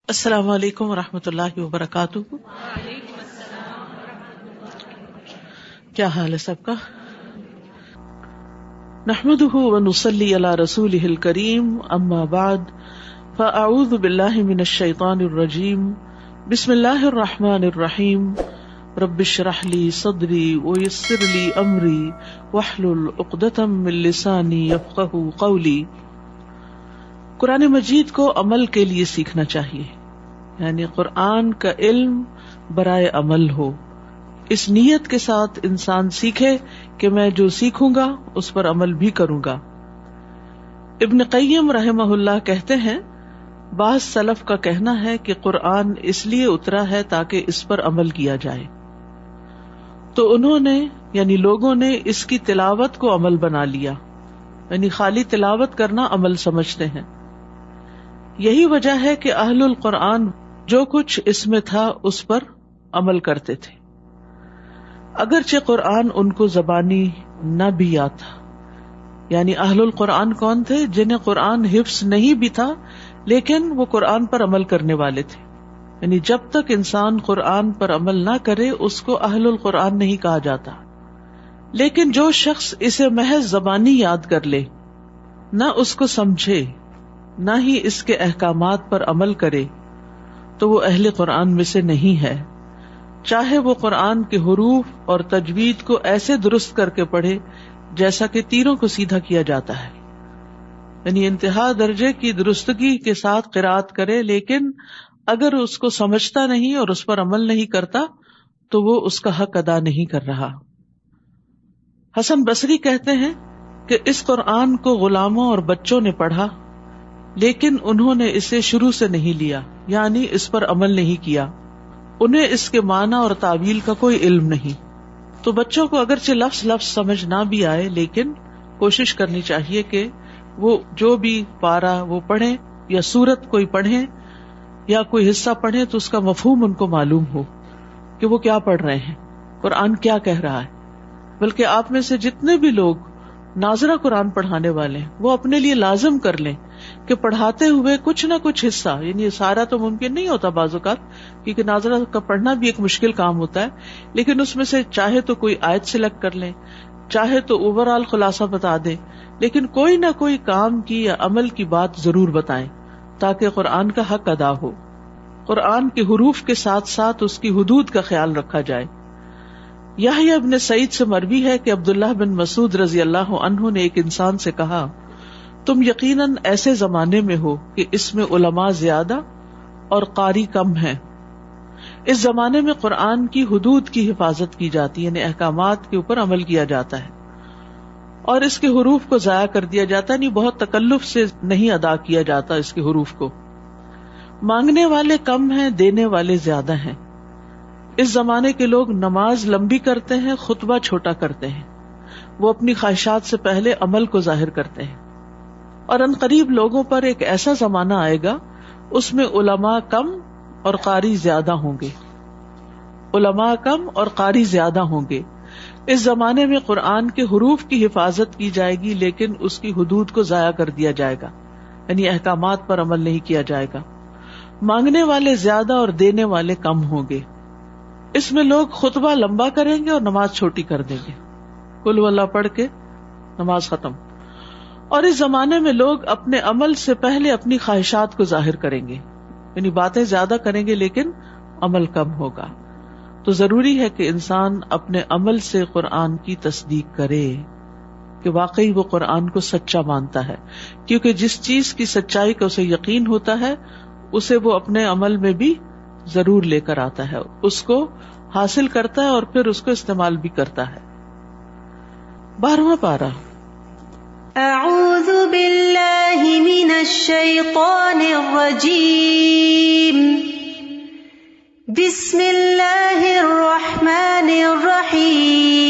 السلام علیکم ورحمۃ اللہ وبرکاتہ. کیا حال ہے سب کا؟ نحمده ونصلی علی رسولہ الکریم، اما بعد فاعوذ باللہ من الشیطان الرجیم. بسم اللہ الرحمن الرحیم. رب اشرح لی صدری ویسر لی امری واحلل عقدۃ من لسانی یفقہوا قولی. قرآن مجید کو عمل کے لیے سیکھنا چاہیے، یعنی قرآن کا علم برائے عمل ہو. اس نیت کے ساتھ انسان سیکھے کہ میں جو سیکھوں گا اس پر عمل بھی کروں گا. ابن قیم رحمہ اللہ کہتے ہیں، بعض سلف کا کہنا ہے کہ قرآن اس لیے اترا ہے تاکہ اس پر عمل کیا جائے، تو انہوں نے یعنی لوگوں نے اس کی تلاوت کو عمل بنا لیا، یعنی خالی تلاوت کرنا عمل سمجھتے ہیں. یہی وجہ ہے کہ اہل القرآن جو کچھ اس میں تھا اس پر عمل کرتے تھے، اگرچہ قرآن ان کو زبانی نہ بھی یاد تھا. یعنی اہل القرآن کون تھے؟ جنہیں قرآن حفظ نہیں بھی تھا لیکن وہ قرآن پر عمل کرنے والے تھے. یعنی جب تک انسان قرآن پر عمل نہ کرے اس کو اہل القرآن نہیں کہا جاتا. لیکن جو شخص اسے محض زبانی یاد کر لے، نہ اس کو سمجھے نہ ہی اس کے احکامات پر عمل کرے، تو وہ اہل قرآن میں سے نہیں ہے، چاہے وہ قرآن کے حروف اور تجوید کو ایسے درست کر کے پڑھے جیسا کہ تیروں کو سیدھا کیا جاتا ہے. یعنی انتہا درجے کی درستگی کے ساتھ قرات کرے، لیکن اگر اس کو سمجھتا نہیں اور اس پر عمل نہیں کرتا تو وہ اس کا حق ادا نہیں کر رہا. حسن بصری کہتے ہیں کہ اس قرآن کو غلاموں اور بچوں نے پڑھا لیکن انہوں نے اسے شروع سے نہیں لیا، یعنی اس پر عمل نہیں کیا. انہیں اس کے معنی اور تعویل کا کوئی علم نہیں. تو بچوں کو اگرچہ لفظ لفظ سمجھ نہ بھی آئے لیکن کوشش کرنی چاہیے کہ وہ جو بھی پارا وہ پڑھیں یا سورت کوئی پڑھیں یا کوئی حصہ پڑھیں تو اس کا مفہوم ان کو معلوم ہو کہ وہ کیا پڑھ رہے ہیں، قرآن کیا کہہ رہا ہے. بلکہ آپ میں سے جتنے بھی لوگ ناظرہ قرآن پڑھانے والے ہیں وہ اپنے لیے لازم کر لیں کہ پڑھاتے ہوئے کچھ نہ کچھ حصہ، یعنی سارا تو ممکن نہیں ہوتا بعض اوقات کیونکہ ناظرہ کا پڑھنا بھی ایک مشکل کام ہوتا ہے، لیکن اس میں سے چاہے تو کوئی آیت سلیکٹ کر لیں، چاہے تو اوور آل خلاصہ بتا دیں، لیکن کوئی نہ کوئی کام کی یا عمل کی بات ضرور بتائیں تاکہ قرآن کا حق ادا ہو. قرآن کے حروف کے ساتھ ساتھ اس کی حدود کا خیال رکھا جائے. یحییٰ ابن سعید سے مروی ہے کہ عبداللہ بن مسعود رضی اللہ عنہ نے ایک انسان سے کہا، تم یقیناً ایسے زمانے میں ہو کہ اس میں علماء زیادہ اور قاری کم ہیں. اس زمانے میں قرآن کی حدود کی حفاظت کی جاتی ہے، یعنی احکامات کے اوپر عمل کیا جاتا ہے، اور اس کے حروف کو ضائع کر دیا جاتا ہے، یعنی بہت تکلف سے نہیں ادا کیا جاتا اس کے حروف کو. مانگنے والے کم ہیں، دینے والے زیادہ ہیں. اس زمانے کے لوگ نماز لمبی کرتے ہیں، خطبہ چھوٹا کرتے ہیں. وہ اپنی خواہشات سے پہلے عمل کو ظاہر کرتے ہیں. اور ان قریب لوگوں پر ایک ایسا زمانہ آئے گا اس میں علماء کم اور قاری زیادہ ہوں گے. علماء کم اور قاری زیادہ ہوں گے. اس زمانے میں قرآن کے حروف کی حفاظت کی جائے گی لیکن اس کی حدود کو ضائع کر دیا جائے گا، یعنی احکامات پر عمل نہیں کیا جائے گا. مانگنے والے زیادہ اور دینے والے کم ہوں گے. اس میں لوگ خطبہ لمبا کریں گے اور نماز چھوٹی کر دیں گے، قل ہو اللہ پڑھ کے نماز ختم. اور اس زمانے میں لوگ اپنے عمل سے پہلے اپنی خواہشات کو ظاہر کریں گے، یعنی باتیں زیادہ کریں گے لیکن عمل کم ہوگا. تو ضروری ہے کہ انسان اپنے عمل سے قرآن کی تصدیق کرے کہ واقعی وہ قرآن کو سچا مانتا ہے، کیونکہ جس چیز کی سچائی کا اسے یقین ہوتا ہے اسے وہ اپنے عمل میں بھی ضرور لے کر آتا ہے، اس کو حاصل کرتا ہے اور پھر اس کو استعمال بھی کرتا ہے. 12واں پارہ. اعوذ باللہ من الشیطان الرجیم. بسم اللہ الرحمن الرحیم.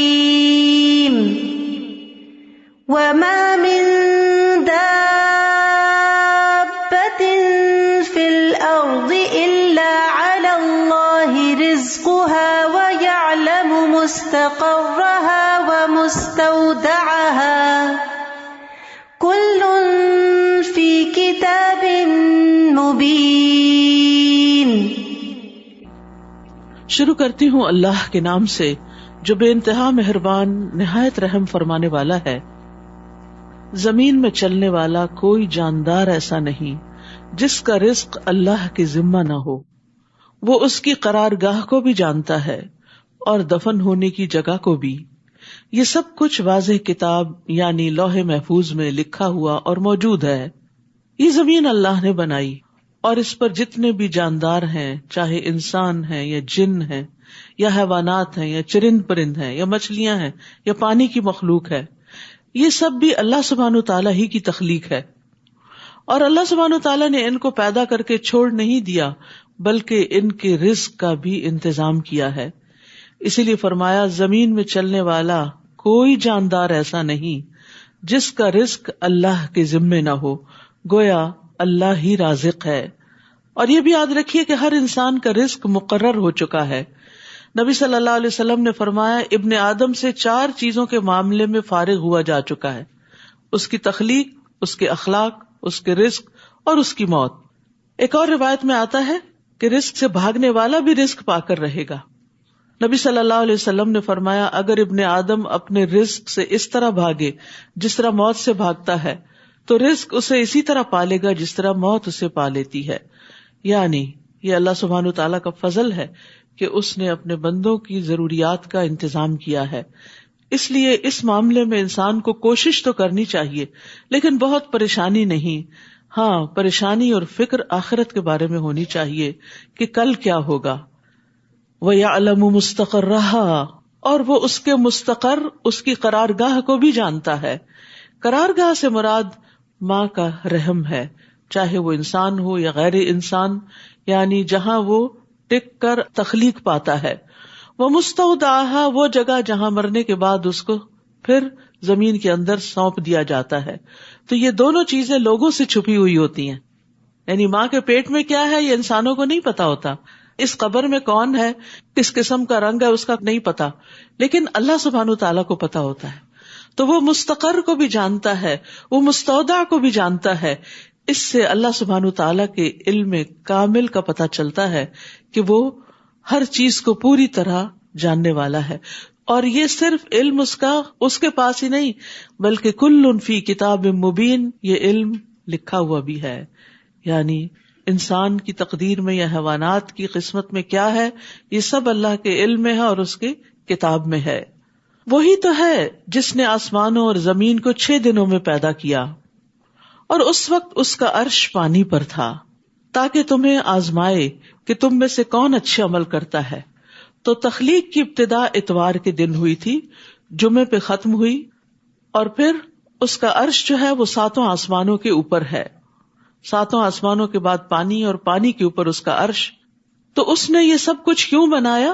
وما من دابۃ فی الارض الا علی اللہ رزقها ویعلم مستقرها ومستودعها کل فی کتاب مبین. شروع کرتی ہوں اللہ کے نام سے جو بے انتہا مہربان نہایت رحم فرمانے والا ہے۔ زمین میں چلنے والا کوئی جاندار ایسا نہیں جس کا رزق اللہ کے ذمہ نہ ہو۔ وہ اس کی قرارگاہ کو بھی جانتا ہے اور دفن ہونے کی جگہ کو بھی۔ یہ سب کچھ واضح کتاب یعنی لوح محفوظ میں لکھا ہوا اور موجود ہے۔ یہ زمین اللہ نے بنائی اور اس پر جتنے بھی جاندار ہیں، چاہے انسان ہیں یا جن ہیں یا حیوانات ہیں یا چرند پرند ہیں یا مچھلیاں ہیں یا پانی کی مخلوق ہے، یہ سب بھی اللہ سبحانہ تعالیٰ ہی کی تخلیق ہے۔ اور اللہ سبحانہ تعالیٰ نے ان کو پیدا کر کے چھوڑ نہیں دیا بلکہ ان کے رزق کا بھی انتظام کیا ہے۔ اسی لیے فرمایا زمین میں چلنے والا کوئی جاندار ایسا نہیں جس کا رزق اللہ کے ذمے نہ ہو، گویا اللہ ہی رازق ہے۔ اور یہ بھی یاد رکھیے کہ ہر انسان کا رزق مقرر ہو چکا ہے۔ نبی صلی اللہ علیہ وسلم نے فرمایا ابن آدم سے 4 چیزوں کے معاملے میں فارغ ہوا جا چکا ہے، اس کی تخلیق، اس کے اخلاق، اس کے رزق اور اس کی موت۔ ایک اور روایت میں آتا ہے کہ رزق سے بھاگنے والا بھی رزق پا کر رہے گا۔ نبی صلی اللہ علیہ وسلم نے فرمایا اگر ابن آدم اپنے رزق سے اس طرح بھاگے جس طرح موت سے بھاگتا ہے تو رزق اسے اسی طرح پالے گا جس طرح موت اسے پا لیتی ہے۔ یعنی یہ اللہ سبحانہ تعالیٰ کا فضل ہے کہ اس نے اپنے بندوں کی ضروریات کا انتظام کیا ہے۔ اس لیے اس معاملے میں انسان کو کوشش تو کرنی چاہیے لیکن بہت پریشانی نہیں۔ ہاں، پریشانی اور فکر آخرت کے بارے میں ہونی چاہیے کہ کل کیا ہوگا۔ وَيَعْلَمُ مُسْتَقَرَّهَا، اور وہ اس کے مستقر، اس کی قرارگاہ کو بھی جانتا ہے۔ قرارگاہ سے مراد ماں کا رحم ہے، چاہے وہ انسان ہو یا غیر انسان، یعنی جہاں وہ ٹک کر تخلیق پاتا ہے۔ وَمُسْتَوْدَعَهَا، وہ جگہ جہاں مرنے کے بعد اس کو پھر زمین کے اندر سونپ دیا جاتا ہے۔ تو یہ دونوں چیزیں لوگوں سے چھپی ہوئی ہوتی ہیں، یعنی ماں کے پیٹ میں کیا ہے یہ انسانوں کو نہیں پتا ہوتا، اس قبر میں کون ہے، کس قسم کا رنگ ہے اس کا نہیں پتا، لیکن اللہ سبحانہ تعالیٰ کو پتا ہوتا ہے۔ تو وہ مستقر کو بھی جانتا ہے، وہ مستودع کو بھی جانتا ہے۔ اس سے اللہ سبحانہ تعالیٰ کے علم کامل کا پتہ چلتا ہے کہ وہ ہر چیز کو پوری طرح جاننے والا ہے۔ اور یہ صرف علم اس کے پاس ہی نہیں بلکہ کل فی کتاب مبین، یہ علم لکھا ہوا بھی ہے، یعنی انسان کی تقدیر میں یا حیوانات کی قسمت میں کیا ہے یہ سب اللہ کے علم میں ہے اور اس کے کتاب میں ہے۔ وہی تو ہے جس نے آسمانوں اور زمین کو 6 دنوں میں پیدا کیا، اور اس وقت اس کا عرش پانی پر تھا، تاکہ تمہیں آزمائے کہ تم میں سے کون اچھے عمل کرتا ہے۔ تو تخلیق کی ابتدا اتوار کے دن ہوئی تھی، جمعے پہ ختم ہوئی، اور پھر اس کا عرش جو ہے وہ 7 آسمانوں کے اوپر ہے۔ 7 آسمانوں کے بعد پانی، اور پانی کے اوپر اس کا عرش۔ تو اس نے یہ سب کچھ کیوں بنایا؟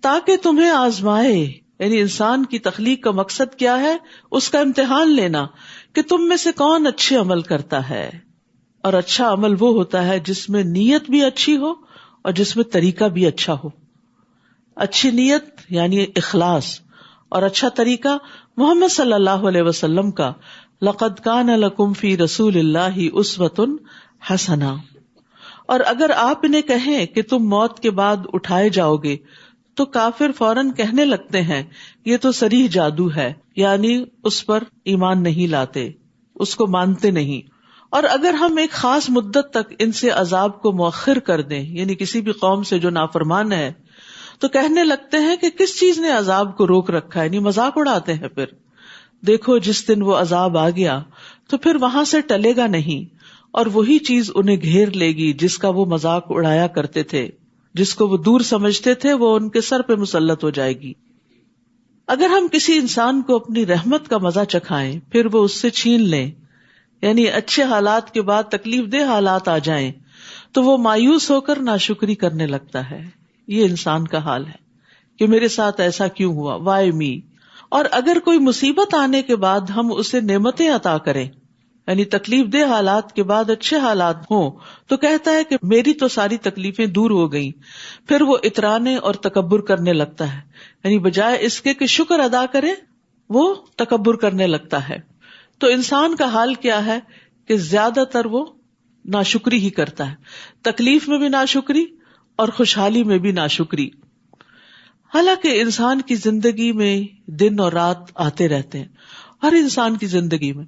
تاکہ تمہیں آزمائے، یعنی انسان کی تخلیق کا مقصد کیا ہے؟ اس کا امتحان لینا کہ تم میں سے کون اچھے عمل کرتا ہے۔ اور اچھا عمل وہ ہوتا ہے جس میں نیت بھی اچھی ہو اور جس میں طریقہ بھی اچھا ہو۔ اچھی نیت یعنی اخلاص، اور اچھا طریقہ محمد صلی اللہ علیہ وسلم کا لقد کان لکم فی رسول اللہ اسوۃ حسنہ۔ اور اگر آپ انہیں کہیں کہ تم موت کے بعد اٹھائے جاؤ گے تو کافر فوراً کہنے لگتے ہیں یہ تو صریح جادو ہے، یعنی اس پر ایمان نہیں لاتے، اس کو مانتے نہیں۔ اور اگر ہم ایک خاص مدت تک ان سے عذاب کو مؤخر کر دیں، یعنی کسی بھی قوم سے جو نافرمان ہے، تو کہنے لگتے ہیں کہ کس چیز نے عذاب کو روک رکھا ہے، یعنی مذاق اڑاتے ہیں۔ پھر دیکھو جس دن وہ عذاب آ گیا تو پھر وہاں سے ٹلے گا نہیں، اور وہی چیز انہیں گھیر لے گی جس کا وہ مذاق اڑایا کرتے تھے، جس کو وہ دور سمجھتے تھے وہ ان کے سر پہ مسلط ہو جائے گی۔ اگر ہم کسی انسان کو اپنی رحمت کا مزہ چکھائیں پھر وہ اس سے چھین لیں، یعنی اچھے حالات کے بعد تکلیف دہ حالات آ جائیں تو وہ مایوس ہو کر ناشکری کرنے لگتا ہے۔ یہ انسان کا حال ہے کہ میرے ساتھ ایسا کیوں ہوا، وائی می۔ اور اگر کوئی مصیبت آنے کے بعد ہم اسے نعمتیں عطا کریں، یعنی تکلیف دہ حالات کے بعد اچھے حالات ہوں، تو کہتا ہے کہ میری تو ساری تکلیفیں دور ہو گئیں، پھر وہ اترانے اور تکبر کرنے لگتا ہے، یعنی بجائے اس کے کہ شکر ادا کرے وہ تکبر کرنے لگتا ہے۔ تو انسان کا حال کیا ہے کہ زیادہ تر وہ ناشکری ہی کرتا ہے، تکلیف میں بھی ناشکری اور خوشحالی میں بھی ناشکری۔ حالانکہ انسان کی زندگی میں دن اور رات آتے رہتے ہیں، ہر انسان کی زندگی میں.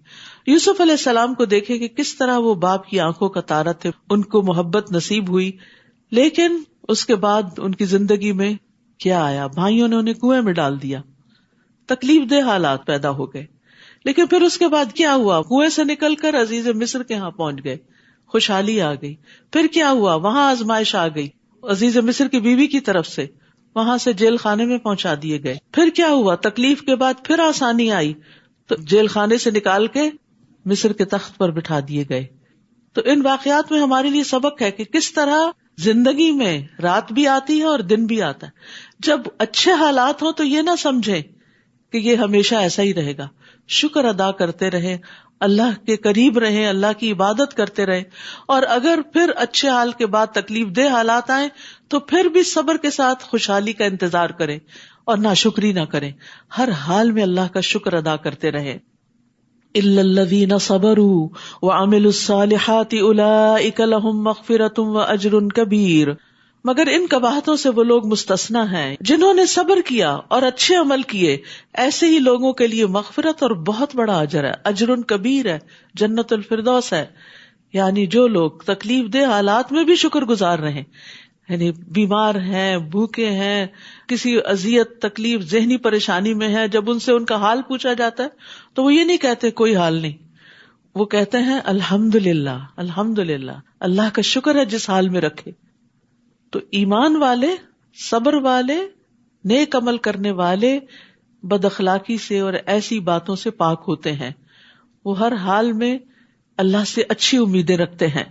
یوسف علیہ السلام کو دیکھے کہ کس طرح وہ باپ کی آنکھوں کا تارا تھے، ان کو محبت نصیب ہوئی، لیکن اس کے بعد ان کی زندگی میں کیا آیا؟ بھائیوں نے انہیں کنویں میں ڈال دیا، تکلیف دہ حالات پیدا ہو گئے. لیکن پھر اس کے بعد کیا ہوا؟ کنویں سے نکل کر عزیز مصر کے ہاں پہنچ گئے، خوشحالی آ گئی. پھر کیا ہوا؟ وہاں آزمائش آ گئی عزیز مصر کی بیوی کی طرف سے، وہاں سے جیل خانے میں پہنچا دیے گئے. پھر کیا ہوا؟ تکلیف کے بعد پھر آسانی آئی تو جیل خانے سے نکال کے مصر کے تخت پر بٹھا دیے گئے. تو ان واقعات میں ہمارے لیے سبق ہے کہ کس طرح زندگی میں رات بھی آتی ہے اور دن بھی آتا ہے. جب اچھے حالات ہوں تو یہ نہ سمجھیں کہ یہ ہمیشہ ایسا ہی رہے گا. شکر ادا کرتے رہیں، اللہ کے قریب رہیں، اللہ کی عبادت کرتے رہیں. اور اگر پھر اچھے حال کے بعد تکلیف دہ حالات آئیں تو پھر بھی صبر کے ساتھ خوشحالی کا انتظار کریں اور ناشکری نہ کریں. ہر حال میں اللہ کا شکر ادا کرتے رہیں. الا الذین صبروا وعملوا الصالحات اولئک لهم مغفرۃ واجر کبیر، مگر ان قباحتوں سے وہ لوگ مستثنی ہیں جنہوں نے صبر کیا اور اچھے عمل کیے، ایسے ہی لوگوں کے لیے مغفرت اور بہت بڑا اجر ہے، اجر کبیر ہے، جنت الفردوس ہے. یعنی جو لوگ تکلیف دہ حالات میں بھی شکر گزار رہے، یعنی بیمار ہیں، بھوکے ہیں، کسی اذیت تکلیف ذہنی پریشانی میں ہے، جب ان سے ان کا حال پوچھا جاتا ہے تو وہ یہ نہیں کہتے کوئی حال نہیں، وہ کہتے ہیں الحمدللہ الحمدللہ، اللہ کا شکر ہے جس حال میں رکھے. تو ایمان والے، صبر والے، نیک عمل کرنے والے بد اخلاقی سے اور ایسی باتوں سے پاک ہوتے ہیں. وہ ہر حال میں اللہ سے اچھی امیدیں رکھتے ہیں.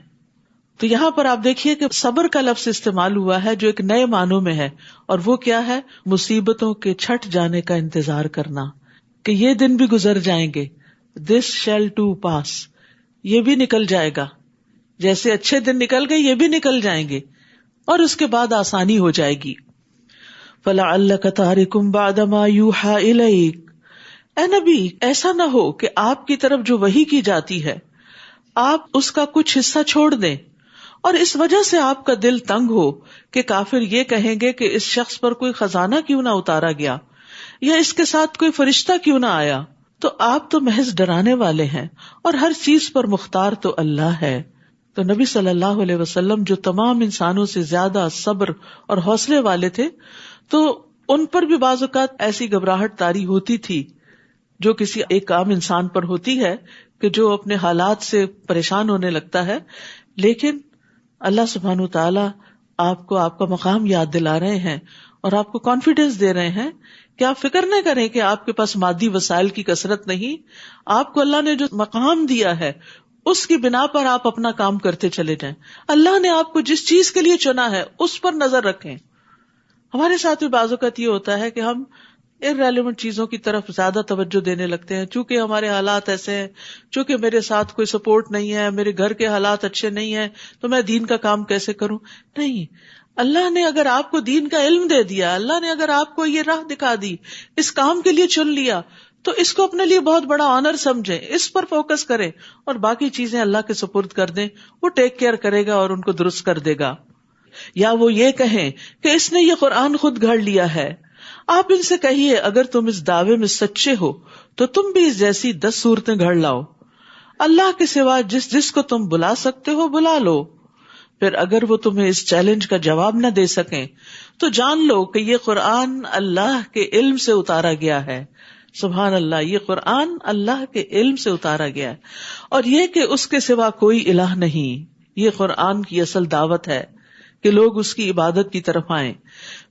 تو یہاں پر آپ دیکھیے کہ صبر کا لفظ استعمال ہوا ہے جو ایک نئے معنوں میں ہے، اور وہ کیا ہے؟ مصیبتوں کے چھٹ جانے کا انتظار کرنا، کہ یہ دن بھی گزر جائیں گے. This shall too pass، یہ بھی نکل جائے گا، جیسے اچھے دن نکل گئے یہ بھی نکل جائیں گے اور اس کے بعد آسانی ہو جائے گی. فَلَعَلَّكَ تَارِكٌ بَعْدَ مَا يُوحَىٰ إِلَيْكَ، اے نبی ایسا نہ ہو کہ آپ کی طرف جو وحی کی جاتی ہے آپ اس کا کچھ حصہ چھوڑ دیں، اور اس وجہ سے آپ کا دل تنگ ہو کہ کافر یہ کہیں گے کہ اس شخص پر کوئی خزانہ کیوں نہ اتارا گیا، یا اس کے ساتھ کوئی فرشتہ کیوں نہ آیا. تو آپ تو محض ڈرانے والے ہیں اور ہر چیز پر مختار تو اللہ ہے. تو نبی صلی اللہ علیہ وسلم جو تمام انسانوں سے زیادہ صبر اور حوصلے والے تھے، تو ان پر بھی بعض اوقات ایسی گھبراہٹ طاری ہوتی تھی جو کسی ایک عام انسان پر ہوتی ہے کہ جو اپنے حالات سے پریشان ہونے لگتا ہے. لیکن اللہ سبحانہ وتعالی آپ کو آپ کا مقام یاد دلا رہے ہیں اور آپ کو کانفیڈینس دے رہے ہیں کہ آپ فکر نہ کریں کہ آپ کے پاس مادی وسائل کی کثرت نہیں، آپ کو اللہ نے جو مقام دیا ہے اس کی بنا پر آپ اپنا کام کرتے چلے جائیں. اللہ نے آپ کو جس چیز کے لیے چنا ہے اس پر نظر رکھیں. ہمارے ساتھ بھی بعض اوقات یہ ہوتا ہے کہ ہم irrelevant چیزوں کی طرف زیادہ توجہ دینے لگتے ہیں، چونکہ ہمارے حالات ایسے ہیں، چونکہ میرے ساتھ کوئی سپورٹ نہیں ہے، میرے گھر کے حالات اچھے نہیں ہیں، تو میں دین کا کام کیسے کروں. نہیں، اللہ نے اگر آپ کو دین کا علم دے دیا، اللہ نے اگر آپ کو یہ راہ دکھا دی، اس کام کے لیے چن لیا، تو اس کو اپنے لیے بہت بڑا آنر سمجھیں، اس پر فوکس کریں اور باقی چیزیں اللہ کے سپرد کر دیں. وہ ٹیک کیئر کرے گا اور ان کو درست کر دے گا. یا وہ یہ کہیں کہ اس نے یہ قرآن خود گھڑ لیا ہے. آپ ان سے کہیے اگر تم اس دعوے میں سچے ہو تو تم بھی اس جیسی 10 صورتیں گھڑ لاؤ. اللہ کے سوا جس جس کو تم بلا سکتے ہو بلا لو. پھر اگر وہ تمہیں اس چیلنج کا جواب نہ دے سکیں تو جان لو کہ یہ قرآن اللہ کے علم سے اتارا گیا ہے. سبحان اللہ، یہ قرآن اللہ کے علم سے اتارا گیا ہے، اور یہ کہ اس کے سوا کوئی الہ نہیں. یہ قرآن کی اصل دعوت ہے کہ لوگ اس کی عبادت کی طرف آئیں.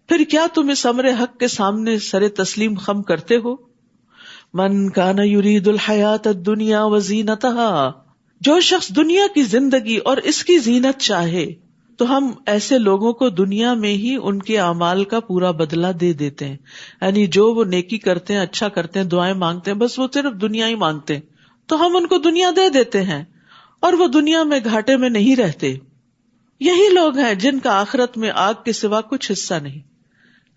پھر کیا تم اس امر حق کے سامنے سر تسلیم خم کرتے ہو؟ من کان یرید الحیات الدنیا وزینتہا، جو شخص دنیا کی زندگی اور اس کی زینت چاہے تو ہم ایسے لوگوں کو دنیا میں ہی ان کے اعمال کا پورا بدلہ دے دیتے ہیں. یعنی جو وہ نیکی کرتے ہیں، اچھا کرتے ہیں، دعائیں مانگتے ہیں، بس وہ صرف دنیا ہی مانگتے ہیں تو ہم ان کو دنیا دے دیتے ہیں اور وہ دنیا میں گھاٹے میں نہیں رہتے. یہی لوگ ہیں جن کا آخرت میں آگ کے سوا کچھ حصہ نہیں.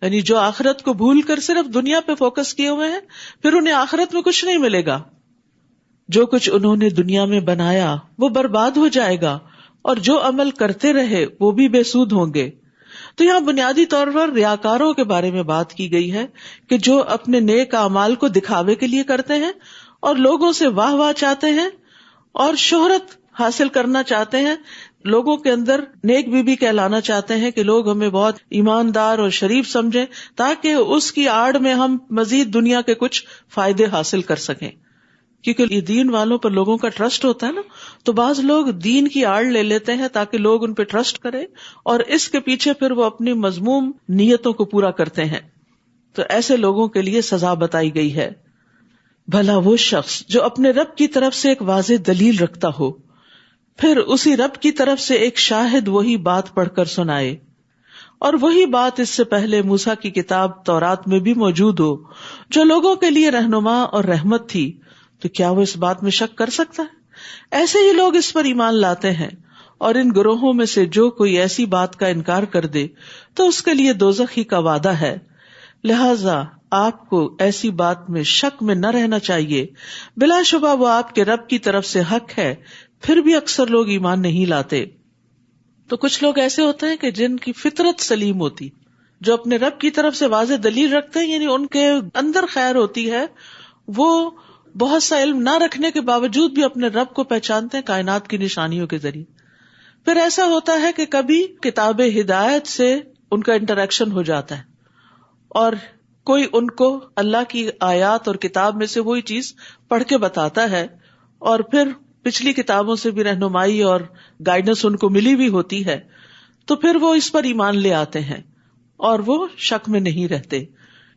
یعنی جو آخرت کو بھول کر صرف دنیا پہ فوکس کیے ہوئے ہیں، پھر انہیں آخرت میں کچھ نہیں ملے گا. جو کچھ انہوں نے دنیا میں بنایا وہ برباد ہو جائے گا، اور جو عمل کرتے رہے وہ بھی بے سود ہوں گے. تو یہاں بنیادی طور پر ریاکاروں کے بارے میں بات کی گئی ہے کہ جو اپنے نیک اعمال کو دکھاوے کے لیے کرتے ہیں اور لوگوں سے واہ واہ چاہتے ہیں اور شہرت حاصل کرنا چاہتے ہیں، لوگوں کے اندر نیک بی کہلانا چاہتے ہیں کہ لوگ ہمیں بہت ایماندار اور شریف سمجھیں تاکہ اس کی آڑ میں ہم مزید دنیا کے کچھ فائدے حاصل کر سکیں. کیونکہ یہ دین والوں پر لوگوں کا ٹرسٹ ہوتا ہے نا، تو بعض لوگ دین کی آڑ لے لیتے ہیں تاکہ لوگ ان پہ ٹرسٹ کریں اور اس کے پیچھے پھر وہ اپنی مذموم نیتوں کو پورا کرتے ہیں. تو ایسے لوگوں کے لیے سزا بتائی گئی ہے. بھلا وہ شخص جو اپنے رب کی طرف سے ایک واضح دلیل رکھتا ہو، پھر اسی رب کی طرف سے ایک شاہد وہی بات پڑھ کر سنائے، اور وہی بات اس سے پہلے موسیٰ کی کتاب تورات میں بھی موجود ہو جو لوگوں کے لیے رہنما اور رحمت تھی، تو کیا وہ اس بات میں شک کر سکتا ہے؟ ایسے ہی لوگ اس پر ایمان لاتے ہیں. اور ان گروہوں میں سے جو کوئی ایسی بات کا انکار کر دے تو اس کے لیے دوزخ ہی کا وعدہ ہے. لہذا آپ کو ایسی بات میں شک میں نہ رہنا چاہیے، بلا شبہ وہ آپ کے رب کی طرف سے حق ہے، پھر بھی اکثر لوگ ایمان نہیں لاتے. تو کچھ لوگ ایسے ہوتے ہیں کہ جن کی فطرت سلیم ہوتی، جو اپنے رب کی طرف سے واضح دلیل رکھتے ہیں، یعنی ان کے اندر خیر ہوتی ہے، وہ بہت سا علم نہ رکھنے کے باوجود بھی اپنے رب کو پہچانتے ہیں کائنات کی نشانیوں کے ذریعے. پھر ایسا ہوتا ہے کہ کبھی کتاب ہدایت سے ان کا انٹریکشن ہو جاتا ہے اور کوئی ان کو اللہ کی آیات اور کتاب میں سے وہی چیز پڑھ کے بتاتا ہے، اور پھر پچھلی کتابوں سے بھی رہنمائی اور گائیڈنس ان کو ملی بھی ہوتی ہے، تو پھر وہ اس پر ایمان لے آتے ہیں اور وہ شک میں نہیں رہتے.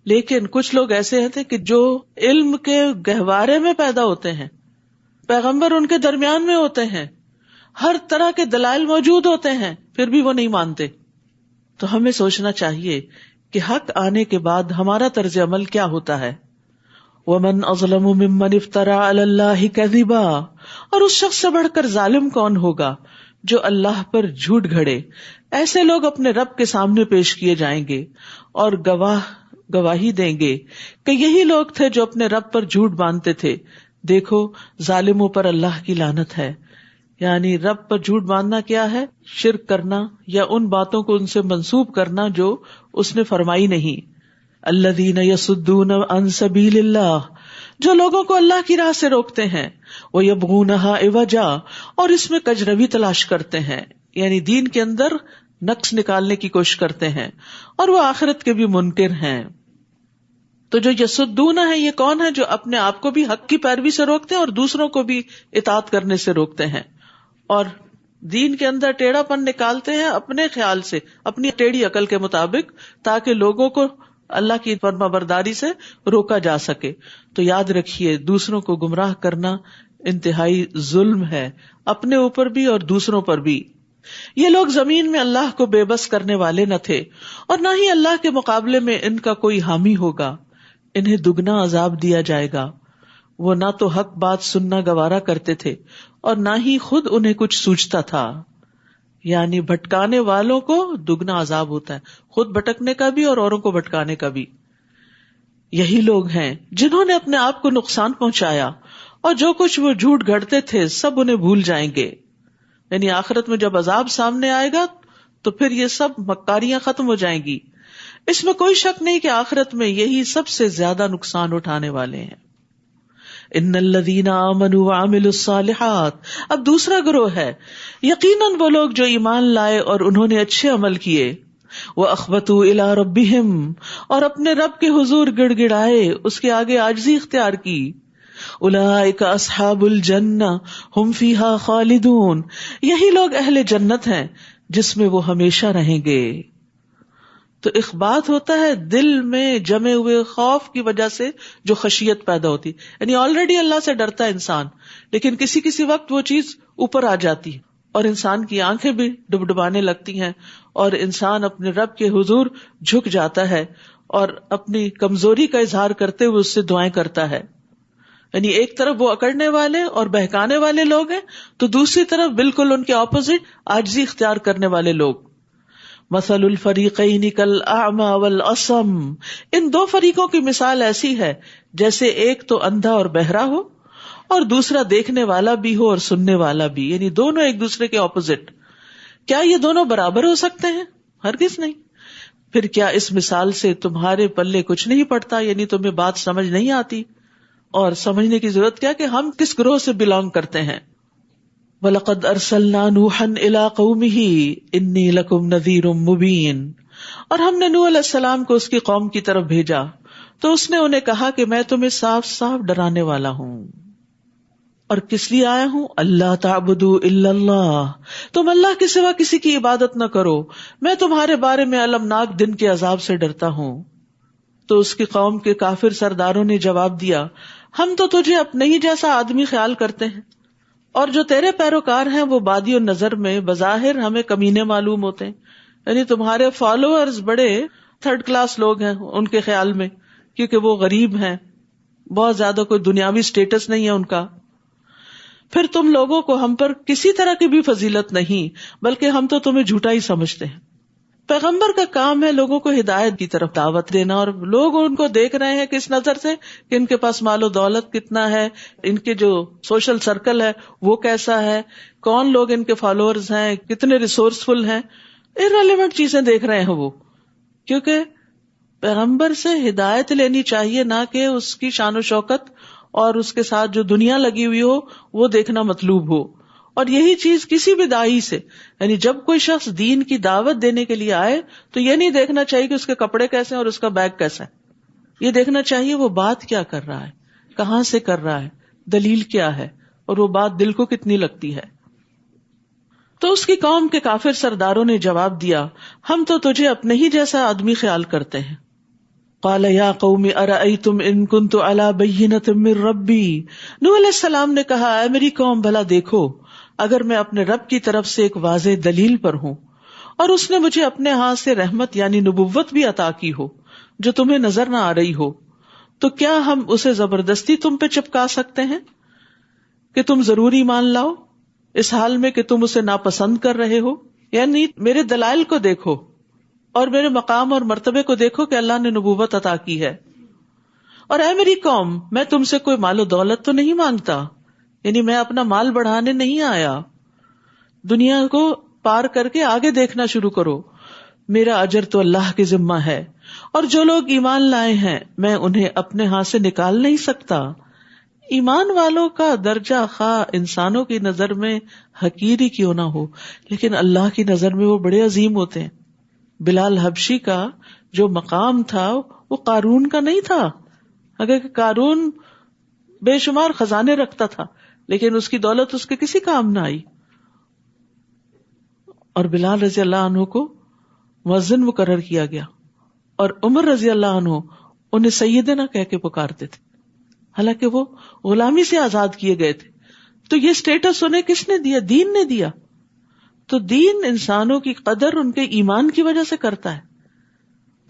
لیکن کچھ لوگ ایسے ہیں کہ جو علم کے گہوارے میں پیدا ہوتے ہیں، پیغمبر ان کے درمیان میں ہوتے ہیں، ہر طرح کے دلائل موجود ہوتے ہیں، پھر بھی وہ نہیں مانتے. تو ہمیں سوچنا چاہیے کہ حق آنے کے بعد ہمارا طرز عمل کیا ہوتا ہے. وَمَنْ أَظْلَمُ مِمَّنِ افْتَرَىٰ عَلَى اللَّهِ كَذِبًا، اور اس شخص سے بڑھ کر ظالم کون ہوگا جو اللہ پر جھوٹ گھڑے. ایسے لوگ اپنے رب کے سامنے پیش کیے جائیں گے اور گواہی دیں گے کہ یہی لوگ تھے جو اپنے رب پر جھوٹ باندھتے تھے. دیکھو ظالموں پر اللہ کی لعنت ہے. یعنی رب پر جھوٹ باندھنا کیا ہے؟ شرک کرنا یا ان باتوں کو ان سے منسوب کرنا جو اس نے فرمائی نہیں. الذین یصدون عن سبیل اللہ، جو لوگوں کو اللہ کی راہ سے روکتے ہیں. ویبغونہا عوجا، اور اس میں کجروی تلاش کرتے ہیں، یعنی دین کے اندر نقص نکالنے کی کوشش کرتے ہیں، اور وہ آخرت کے بھی منکر ہیں. تو جو یصدون ہے یہ کون ہے؟ جو اپنے آپ کو بھی حق کی پیروی سے روکتے ہیں اور دوسروں کو بھی اطاعت کرنے سے روکتے ہیں، اور دین کے اندر ٹیڑھا پن نکالتے ہیں اپنے خیال سے، اپنی ٹیڑھی عقل کے مطابق، تاکہ لوگوں کو اللہ کی فرما برداری سے روکا جا سکے. تو یاد رکھیے دوسروں کو گمراہ کرنا انتہائی ظلم ہے، اپنے اوپر بھی اور دوسروں پر بھی. یہ لوگ زمین میں اللہ کو بے بس کرنے والے نہ تھے، اور نہ ہی اللہ کے مقابلے میں ان کا کوئی حامی ہوگا. انہیں دگنا عذاب دیا جائے گا. وہ نہ تو حق بات سننا گوارا کرتے تھے اور نہ ہی خود انہیں کچھ سوچتا تھا. یعنی بھٹکانے والوں کو دگنا عذاب ہوتا ہے، خود بھٹکنے کا بھی اور اوروں کو بھٹکانے کا بھی. یہی لوگ ہیں جنہوں نے اپنے آپ کو نقصان پہنچایا، اور جو کچھ وہ جھوٹ گھڑتے تھے سب انہیں بھول جائیں گے. یعنی آخرت میں جب عذاب سامنے آئے گا تو پھر یہ سب مکاریاں ختم ہو جائیں گی. اس میں کوئی شک نہیں کہ آخرت میں یہی سب سے زیادہ نقصان اٹھانے والے ہیں. ان الذین آمنوا وعملوا الصالحات، اب دوسرا گروہ ہے یقیناً وہ لوگ جو ایمان لائے اور انہوں نے اچھے عمل کیے. واخبتوا الی ربہم، اور اپنے رب کے حضور گڑ گڑائے، اس کے آگے عاجزی اختیار کی. اولئک اصحاب الجنہ ہم فیہا خالدون، یہی لوگ اہل جنت ہیں جس میں وہ ہمیشہ رہیں گے. تو اخبات ہوتا ہے دل میں جمے ہوئے خوف کی وجہ سے جو خشیت پیدا ہوتی، یعنی آلریڈی اللہ سے ڈرتا ہے انسان، لیکن کسی کسی وقت وہ چیز اوپر آ جاتی ہے اور انسان کی آنکھیں بھی ڈبڈبانے لگتی ہیں، اور انسان اپنے رب کے حضور جھک جاتا ہے اور اپنی کمزوری کا اظہار کرتے ہوئے اس سے دعائیں کرتا ہے. یعنی ایک طرف وہ اکڑنے والے اور بہکانے والے لوگ ہیں، تو دوسری طرف بالکل ان کے اپوزٹ عاجزی اختیار کرنے والے لوگ. مثل الفریقین کالاعمی والاصم، ان دو فریقوں کی مثال ایسی ہے جیسے ایک تو اندھا اور بہرا ہو اور دوسرا دیکھنے والا بھی ہو اور سننے والا بھی، یعنی دونوں ایک دوسرے کے اپوزٹ. کیا یہ دونوں برابر ہو سکتے ہیں؟ ہرگز نہیں. پھر کیا اس مثال سے تمہارے پلے کچھ نہیں پڑتا؟ یعنی تمہیں بات سمجھ نہیں آتی؟ اور سمجھنے کی ضرورت کیا کہ ہم کس گروہ سے بلانگ کرتے ہیں. وَلَقَدْ أَرْسَلْنَا نُوحًا إِلَىٰ قَوْمِهِ إِنِّي لَكُمْ نَذِيرٌ مُبِينٌ. اور ہم نے نوح علیہ السلام کو اس کی قوم کی طرف بھیجا تو اس نے انہیں کہا کہ میں تمہیں صاف صاف ڈرانے والا ہوں. اور کس لیے آیا ہوں؟ اللہ تعبدوا الا اللہ، تم اللہ کے سوا کسی کی عبادت نہ کرو، میں تمہارے بارے میں المناک دن کے عذاب سے ڈرتا ہوں. تو اس کی قوم کے کافر سرداروں نے جواب دیا، ہم تو تجھے اپنے ہی جیسا آدمی خیال کرتے ہیں، اور جو تیرے پیروکار ہیں وہ بادی و نظر میں بظاہر ہمیں کمینے معلوم ہوتے ہیں. یعنی تمہارے فالوورز بڑے تھرڈ کلاس لوگ ہیں ان کے خیال میں، کیونکہ وہ غریب ہیں، بہت زیادہ کوئی دنیاوی سٹیٹس نہیں ہے ان کا. پھر تم لوگوں کو ہم پر کسی طرح کی بھی فضیلت نہیں، بلکہ ہم تو تمہیں جھوٹا ہی سمجھتے ہیں. پیغمبر کا کام ہے لوگوں کو ہدایت کی طرف دعوت دینا، اور لوگ ان کو دیکھ رہے ہیں کس نظر سے کہ ان کے پاس مال و دولت کتنا ہے، ان کے جو سوشل سرکل ہے وہ کیسا ہے، کون لوگ ان کے فالوورز ہیں، کتنے ریسورسفل ہیں. ارریلیونٹ چیزیں دیکھ رہے ہیں وہ، کیونکہ پیغمبر سے ہدایت لینی چاہیے، نہ کہ اس کی شان و شوکت اور اس کے ساتھ جو دنیا لگی ہوئی ہو وہ دیکھنا مطلوب ہو. اور یہی چیز کسی بھی داعی سے، یعنی جب کوئی شخص دین کی دعوت دینے کے لیے آئے تو یہ نہیں دیکھنا چاہیے کہ اس کے کپڑے کیسے ہیں اور اس کا بیگ کیسا ہے. یہ دیکھنا چاہیے وہ بات کیا کر رہا ہے، کہاں سے کر رہا ہے، دلیل کیا ہے، اور وہ بات دل کو کتنی لگتی ہے. تو اس کی قوم کے کافر سرداروں نے جواب دیا، ہم تو تجھے اپنے ہی جیسا آدمی خیال کرتے ہیں. قال یا قوم ارأیتم ان کنت علی بینۃ من ربی. نوح علیہ السلام نے کہا، اے میری قوم بھلا دیکھو، اگر میں اپنے رب کی طرف سے ایک واضح دلیل پر ہوں اور اس نے مجھے اپنے ہاتھ سے رحمت یعنی نبوت بھی عطا کی ہو جو تمہیں نظر نہ آ رہی ہو، تو کیا ہم اسے زبردستی تم پہ چپکا سکتے ہیں کہ تم ضرور ایمان لاؤ، اس حال میں کہ تم اسے ناپسند کر رہے ہو؟ یعنی میرے دلائل کو دیکھو اور میرے مقام اور مرتبے کو دیکھو کہ اللہ نے نبوت عطا کی ہے. اور اے میری قوم، میں تم سے کوئی مال و دولت تو نہیں مانگتا، یعنی میں اپنا مال بڑھانے نہیں آیا. دنیا کو پار کر کے آگے دیکھنا شروع کرو. میرا اجر تو اللہ کے ذمہ ہے، اور جو لوگ ایمان لائے ہیں میں انہیں اپنے ہاتھ سے نکال نہیں سکتا. ایمان والوں کا درجہ خواہ انسانوں کی نظر میں حقیر ہی کیوں نہ ہو، لیکن اللہ کی نظر میں وہ بڑے عظیم ہوتے ہیں. بلال حبشی کا جو مقام تھا وہ قارون کا نہیں تھا. اگر قارون بے شمار خزانے رکھتا تھا لیکن اس کی دولت اس کے کسی کام نہ آئی. اور بلال رضی اللہ عنہ کو مؤذن مقرر کیا گیا، اور عمر رضی اللہ عنہ انہیں سیدنا کہہ کے پکارتے تھے، حالانکہ وہ غلامی سے آزاد کیے گئے تھے. تو یہ سٹیٹس انہیں کس نے دیا؟ دین نے دیا. تو دین انسانوں کی قدر ان کے ایمان کی وجہ سے کرتا ہے.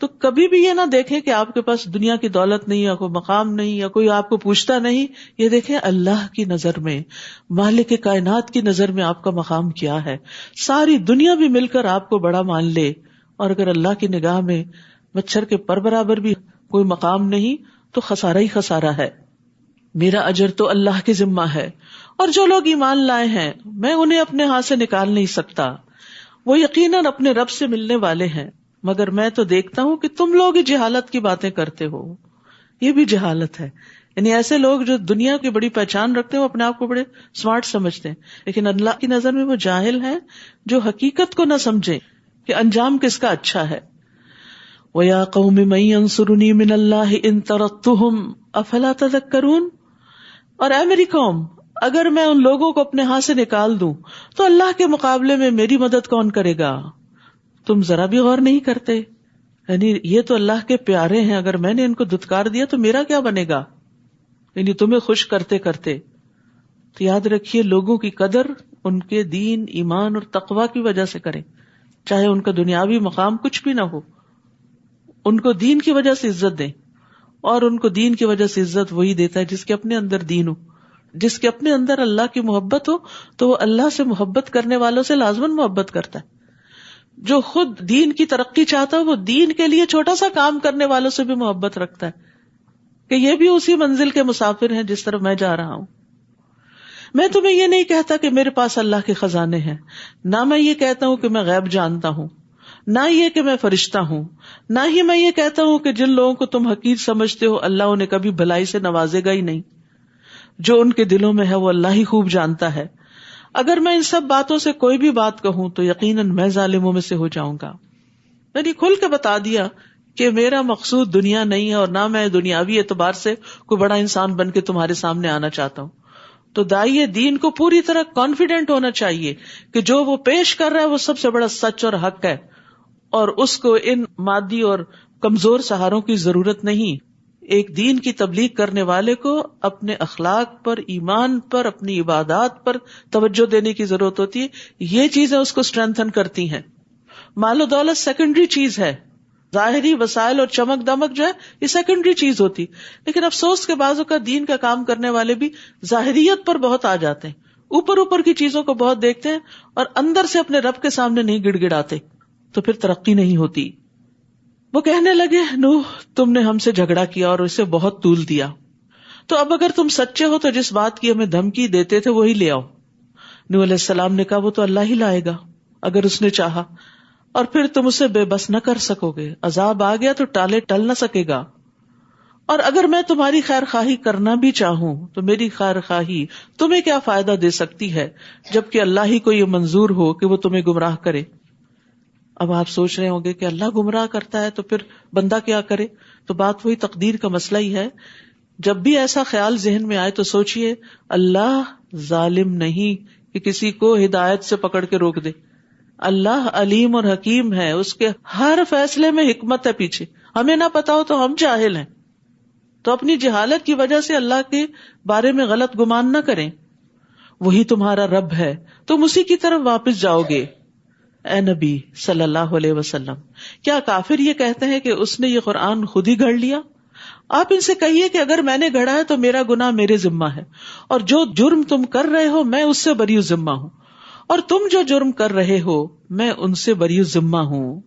تو کبھی بھی یہ نہ دیکھیں کہ آپ کے پاس دنیا کی دولت نہیں، یا کوئی مقام نہیں، یا کوئی آپ کو پوچھتا نہیں. یہ دیکھیں اللہ کی نظر میں، مالک کائنات کی نظر میں آپ کا مقام کیا ہے. ساری دنیا بھی مل کر آپ کو بڑا مان لے، اور اگر اللہ کی نگاہ میں مچھر کے پر برابر بھی کوئی مقام نہیں تو خسارہ ہی خسارہ ہے. میرا اجر تو اللہ کے ذمہ ہے، اور جو لوگ ایمان لائے ہیں میں انہیں اپنے ہاتھ سے نکال نہیں سکتا. وہ یقیناً اپنے رب سے ملنے والے ہیں، مگر میں تو دیکھتا ہوں کہ تم لوگ جہالت کی باتیں کرتے ہو. یہ بھی جہالت ہے. یعنی ایسے لوگ جو دنیا کی بڑی پہچان رکھتے ہیں وہ اپنے آپ کو بڑے سمارٹ سمجھتے ہیں، لیکن اللہ کی نظر میں وہ جاہل ہیں جو حقیقت کو نہ سمجھیں کہ انجام کس کا اچھا ہے. وَيَا قَوْمِ مَن يَنصُرُنِي مِنَ اللَّهِ إِن طَرَدتُّهُمْ أَفَلَا تَذَكَّرُونَ. اور اے میری قوم، اگر میں ان لوگوں کو اپنے ہاتھ سے نکال دوں تو اللہ کے مقابلے میں میری مدد کون کرے گا؟ تم ذرا بھی غور نہیں کرتے. یعنی یہ تو اللہ کے پیارے ہیں، اگر میں نے ان کو دھتکار دیا تو میرا کیا بنے گا؟ یعنی تمہیں خوش کرتے کرتے. تو یاد رکھیے، لوگوں کی قدر ان کے دین، ایمان اور تقوی کی وجہ سے کریں، چاہے ان کا دنیاوی مقام کچھ بھی نہ ہو. ان کو دین کی وجہ سے عزت دیں، اور ان کو دین کی وجہ سے عزت وہی دیتا ہے جس کے اپنے اندر دین ہو، جس کے اپنے اندر اللہ کی محبت ہو. تو وہ اللہ سے محبت کرنے والوں سے لازماً محبت کرتا ہے. جو خود دین کی ترقی چاہتا ہے وہ دین کے لیے چھوٹا سا کام کرنے والوں سے بھی محبت رکھتا ہے کہ یہ بھی اسی منزل کے مسافر ہیں جس طرف میں جا رہا ہوں. میں تمہیں یہ نہیں کہتا کہ میرے پاس اللہ کے خزانے ہیں، نہ میں یہ کہتا ہوں کہ میں غیب جانتا ہوں. نہ یہ کہ میں فرشتہ ہوں، نہ ہی میں یہ کہتا ہوں کہ جن لوگوں کو تم حقیر سمجھتے ہو اللہ انہیں کبھی بھلائی سے نوازے گا ہی نہیں. جو ان کے دلوں میں ہے وہ اللہ ہی خوب جانتا ہے. اگر میں ان سب باتوں سے کوئی بھی بات کہوں تو یقیناً میں ظالموں میں سے ہو جاؤں گا. یعنی کھل کے بتا دیا کہ میرا مقصود دنیا نہیں ہے اور نہ میں دنیاوی اعتبار سے کوئی بڑا انسان بن کے تمہارے سامنے آنا چاہتا ہوں. تو داعی دین کو پوری طرح کانفیڈنٹ ہونا چاہیے کہ جو وہ پیش کر رہا ہے وہ سب سے بڑا سچ اور حق ہے، اور اس کو ان مادی اور کمزور سہاروں کی ضرورت نہیں. ایک دین کی تبلیغ کرنے والے کو اپنے اخلاق پر، ایمان پر، اپنی عبادات پر توجہ دینے کی ضرورت ہوتی ہے. یہ چیزیں اس کو اسٹرینتھن کرتی ہیں. مال و دولت سیکنڈری چیز ہے، ظاہری وسائل اور چمک دمک جو ہے یہ سیکنڈری چیز ہوتی. لیکن افسوس کے بعض اوقات دین کا کام کرنے والے بھی ظاہریت پر بہت آ جاتے ہیں، اوپر اوپر کی چیزوں کو بہت دیکھتے ہیں اور اندر سے اپنے رب کے سامنے نہیں گڑ گڑاتے، تو پھر ترقی نہیں ہوتی. وہ کہنے لگے نوح تم نے ہم سے جھگڑا کیا اور اسے بہت طول دیا، تو اب اگر تم سچے ہو تو جس بات کی ہمیں دھمکی دیتے تھے وہی لے آؤ. نوح علیہ السلام نے کہا وہ تو اللہ ہی لائے گا اگر اس نے چاہا، اور پھر تم اسے بے بس نہ کر سکو گے. عذاب آ گیا تو ٹالے ٹل نہ سکے گا. اور اگر میں تمہاری خیر خواہی کرنا بھی چاہوں تو میری خیر خواہی تمہیں کیا فائدہ دے سکتی ہے جبکہ اللہ ہی کو یہ منظور ہو کہ وہ تمہیں گمراہ کرے. اب آپ سوچ رہے ہوں گے کہ اللہ گمراہ کرتا ہے تو پھر بندہ کیا کرے؟ تو بات وہی تقدیر کا مسئلہ ہی ہے. جب بھی ایسا خیال ذہن میں آئے تو سوچئے اللہ ظالم نہیں کہ کسی کو ہدایت سے پکڑ کے روک دے. اللہ علیم اور حکیم ہے، اس کے ہر فیصلے میں حکمت ہے پیچھے. ہمیں نہ پتا ہو تو ہم جاہل ہیں، تو اپنی جہالت کی وجہ سے اللہ کے بارے میں غلط گمان نہ کریں. وہی تمہارا رب ہے، تم اسی کی طرف واپس جاؤ گے. اے نبی صلی اللہ علیہ وسلم، کیا کافر یہ کہتے ہیں کہ اس نے یہ قرآن خود ہی گھڑ لیا؟ آپ ان سے کہیے کہ اگر میں نے گھڑا ہے تو میرا گناہ میرے ذمہ ہے، اور جو جرم تم کر رہے ہو میں اس سے بری ذمہ ہوں، اور تم جو جرم کر رہے ہو میں ان سے بری ذمہ ہوں.